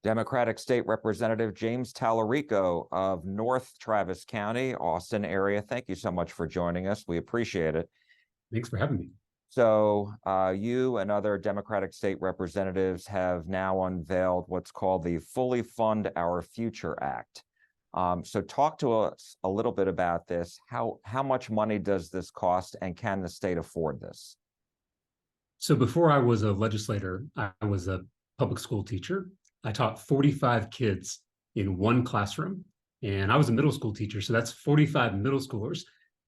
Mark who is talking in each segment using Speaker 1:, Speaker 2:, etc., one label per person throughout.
Speaker 1: Democratic State Representative James Talarico of North Travis County, Austin area. Thank you so much for joining us. We appreciate it.
Speaker 2: Thanks for having me.
Speaker 1: So you and other Democratic state representatives have now unveiled what's called the Fully Fund Our Future Act. So talk to us a little bit about this. How much money does this cost, and can the state afford this?
Speaker 2: So before I was a legislator, I was a public school teacher. I taught 45 kids in one classroom, and I was a middle school teacher. So that's 45 middle schoolers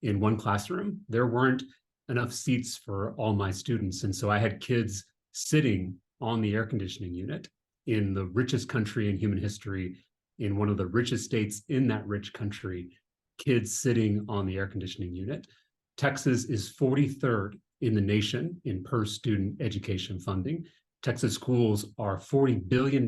Speaker 2: in one classroom. There weren't enough seats for all my students. And so I had kids sitting on the air conditioning unit in the richest country in human history, in one of the richest states in that rich country, kids sitting on the air conditioning unit. Texas is 43rd in the nation in per student education funding. Texas schools are $40 billion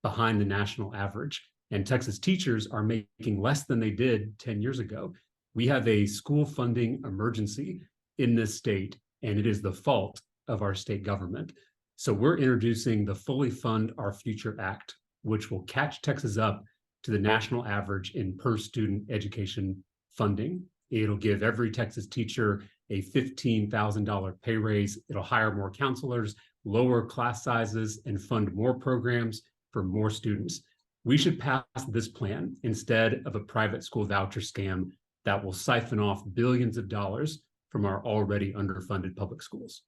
Speaker 2: behind the national average, and Texas teachers are making less than they did 10 years ago. We have a school funding emergency in this state, and it is the fault of our state government. So we're introducing the Fully Fund Our Future Act, which will catch Texas up to the national average in per student education funding. It'll give every Texas teacher a $15,000 pay raise. It'll hire more counselors, lower class sizes, and fund more programs for more students. We should pass this plan instead of a private school voucher scam that will siphon off billions of dollars from our already underfunded public schools.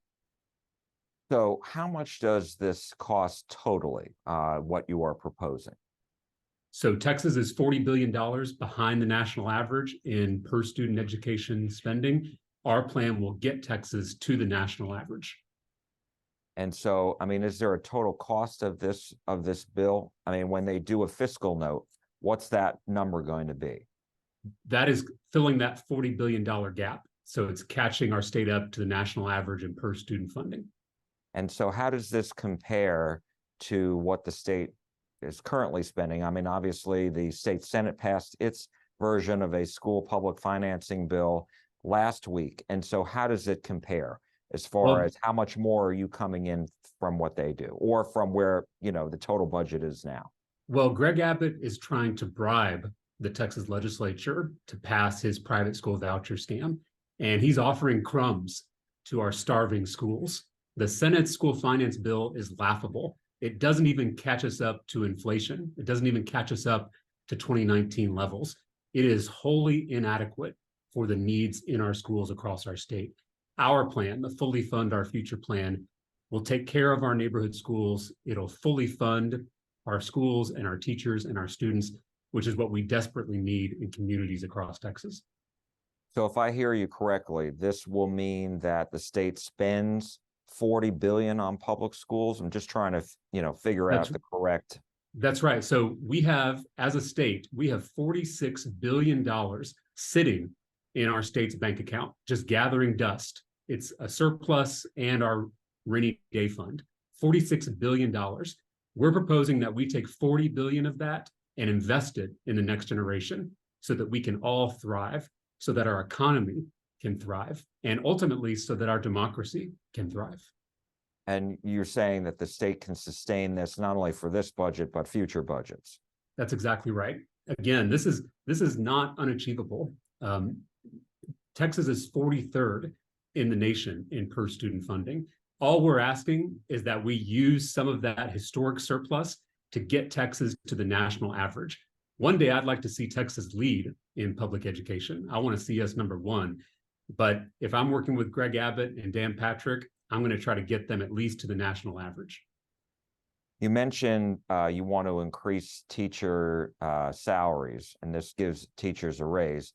Speaker 1: So how much does this cost totally, what you are proposing?
Speaker 2: So Texas is $40 billion behind the national average in per student education spending. Our plan will get Texas to the national average.
Speaker 1: And so, I mean, is there a total cost of this bill? I mean, when they do a fiscal note, what's that number going to be?
Speaker 2: That is filling that $40 billion gap. So it's catching our state up to the national average in per student funding.
Speaker 1: And so how does this compare to what the state is currently spending? I mean, obviously, the state Senate passed its version of a school public financing bill last week. And so how does it compare as far as how much more are you coming in from what they do, or from where, the total budget is now?
Speaker 2: Well, Greg Abbott is trying to bribe the Texas legislature to pass his private school voucher scam, and he's offering crumbs to our starving schools. The Senate school finance bill is laughable. It doesn't even catch us up to inflation. It doesn't even catch us up to 2019 levels. It is wholly inadequate for the needs in our schools across our state. Our plan, the Fully Fund Our Future plan, will take care of our neighborhood schools. It'll fully fund our schools and our teachers and our students, which is what we desperately need in communities across Texas.
Speaker 1: So if I hear you correctly, this will mean that the state spends $40 billion on public schools. I'm just trying to, figure out the correct.
Speaker 2: That's right. So we have, as a state, we have $46 billion sitting in our state's bank account, just gathering dust. It's a surplus and our rainy day fund, $46 billion. We're proposing that we take $40 billion of that and invest it in the next generation so that we can all thrive, so that our economy can thrive, and ultimately so that our democracy can thrive.
Speaker 1: And you're saying that the state can sustain this not only for this budget, but future budgets.
Speaker 2: That's exactly right. Again, this is not unachievable. Texas is 43rd in the nation in per student funding. All we're asking is that we use some of that historic surplus to get Texas to the national average. One day I'd like to see Texas lead in public education. I want to see us number one. But if I'm working with Greg Abbott and Dan Patrick, I'm going to try to get them at least to the national average.
Speaker 1: You mentioned you want to increase teacher salaries, and this gives teachers a raise.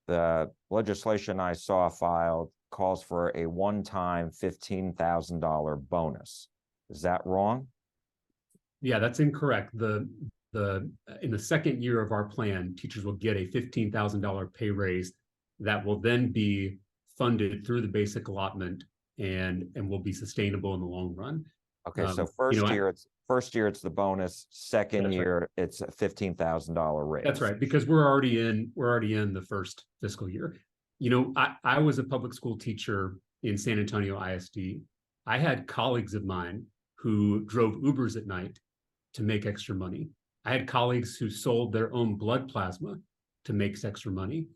Speaker 1: The legislation I saw filed calls for a one-time $15,000 bonus. Is that wrong?
Speaker 2: Yeah, that's incorrect. In the second year of our plan, teachers will get a $15,000 pay raise that will then be funded through the basic allotment and will be sustainable in the long run.
Speaker 1: Okay, so first year it's the bonus. Second year it's a $15,000 raise.
Speaker 2: That's right, because we're already in the first fiscal year. I was a public school teacher in San Antonio ISD. I had colleagues of mine who drove Ubers at night to make extra money. I had colleagues who sold their own blood plasma to make extra money.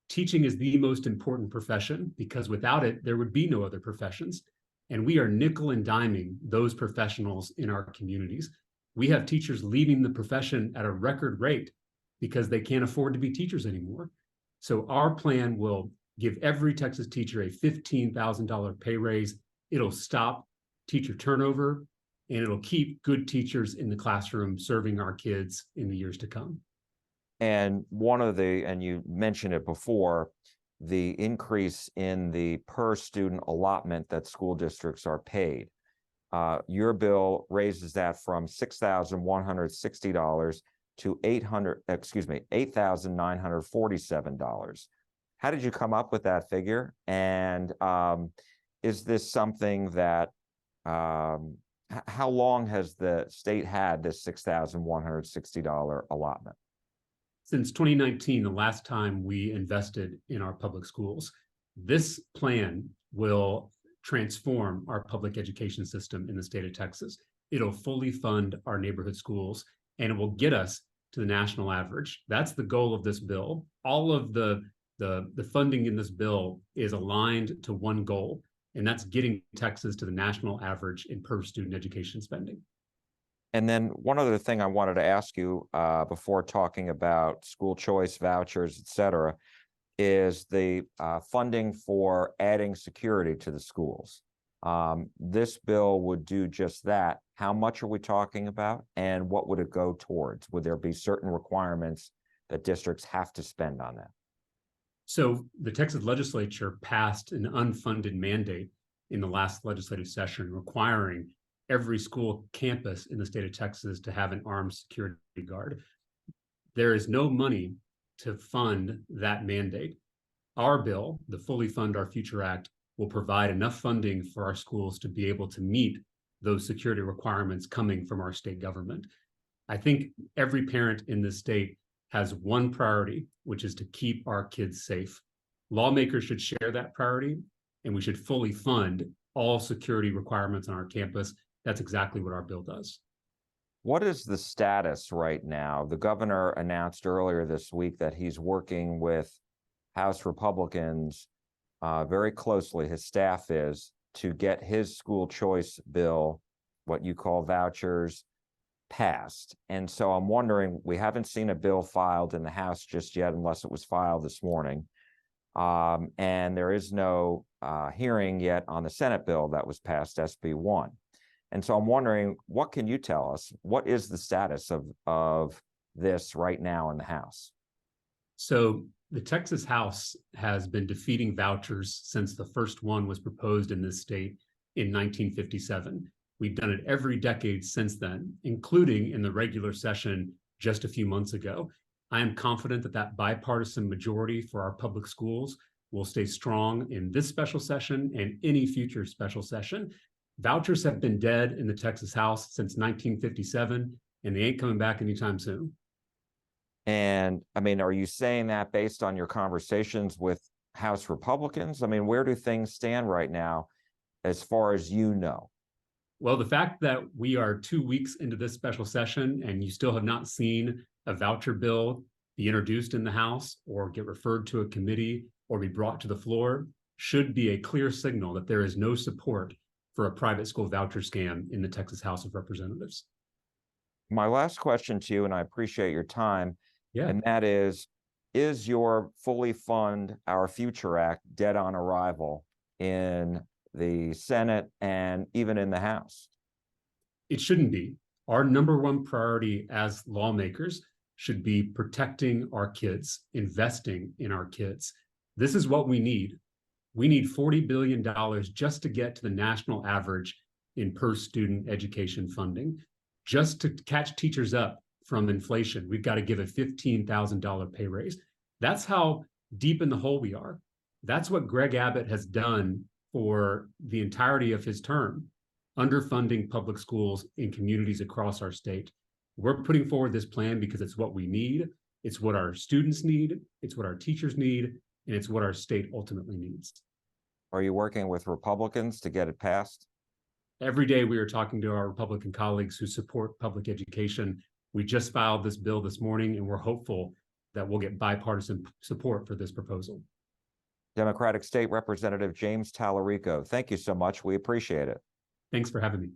Speaker 2: Teaching is the most important profession because without it, there would be no other professions. And we are nickel and diming those professionals in our communities. We have teachers leaving the profession at a record rate because they can't afford to be teachers anymore. So our plan will give every Texas teacher a $15,000 pay raise. It'll stop teacher turnover, and it'll keep good teachers in the classroom serving our kids in the years to come.
Speaker 1: And and you mentioned it before, the increase in the per student allotment that school districts are paid. Your bill raises that from $6,160 to $8,947. How did you come up with that figure? And is this something that how long has the state had this $6,160 allotment?
Speaker 2: Since 2019, the last time we invested in our public schools. This plan will transform our public education system in the state of Texas. It'll fully fund our neighborhood schools, and it will get us to the national average. That's the goal of this bill. All of the funding in this bill is aligned to one goal, and that's getting Texas to the national average in per student education spending.
Speaker 1: And then one other thing I wanted to ask you before talking about school choice vouchers, et cetera, is the funding for adding security to the schools. This bill would do just that. How much are we talking about, and what would it go towards? Would there be certain requirements that districts have to spend on that?
Speaker 2: So the Texas legislature passed an unfunded mandate in the last legislative session requiring every school campus in the state of Texas to have an armed security guard. There is no money to fund that mandate. Our bill, the Fully Fund Our Future Act, will provide enough funding for our schools to be able to meet those security requirements coming from our state government. I think every parent in this state has one priority, which is to keep our kids safe. Lawmakers should share that priority, and we should fully fund all security requirements on our campus. That's exactly what our bill does.
Speaker 1: What is the status right now? The governor announced earlier this week that he's working with House Republicans very closely, his staff is, to get his school choice bill, what you call vouchers, passed. And so I'm wondering, we haven't seen a bill filed in the House just yet, unless it was filed this morning. And there is no hearing yet on the Senate bill that was passed, SB 1. And so I'm wondering, what can you tell us? What is the status of this right now in the House?
Speaker 2: So the Texas House has been defeating vouchers since the first one was proposed in this state in 1957. We've done it every decade since then, including in the regular session just a few months ago. I am confident that that bipartisan majority for our public schools will stay strong in this special session and any future special session. Vouchers have been dead in the Texas House since 1957, and they ain't coming back anytime soon.
Speaker 1: And I mean, are you saying that based on your conversations with House Republicans? I mean, where do things stand right now, as far as you know?
Speaker 2: Well, the fact that we are 2 weeks into this special session and you still have not seen a voucher bill be introduced in the House or get referred to a committee or be brought to the floor should be a clear signal that there is no support for a private school voucher scam in the Texas House of Representatives.
Speaker 1: My last question to you, and I appreciate your time, and that is your Fully Fund Our Future Act dead on arrival in the Senate and even in the House?
Speaker 2: It shouldn't be. Our number one priority as lawmakers should be protecting our kids, investing in our kids. This is what we need. We need $40 billion just to get to the national average in per student education funding. Just to catch teachers up from inflation, we've got to give a $15,000 pay raise. That's how deep in the hole we are. That's what Greg Abbott has done for the entirety of his term, underfunding public schools in communities across our state. We're putting forward this plan because it's what we need. It's what our students need. It's what our teachers need. And it's what our state ultimately needs.
Speaker 1: Are you working with Republicans to get it passed?
Speaker 2: every day we are talking to our Republican colleagues who support public education. We just filed this bill this morning, and we're hopeful that we'll get bipartisan support for this proposal.
Speaker 1: Democratic State Representative James Talarico, thank you so much. We appreciate it.
Speaker 2: Thanks for having me.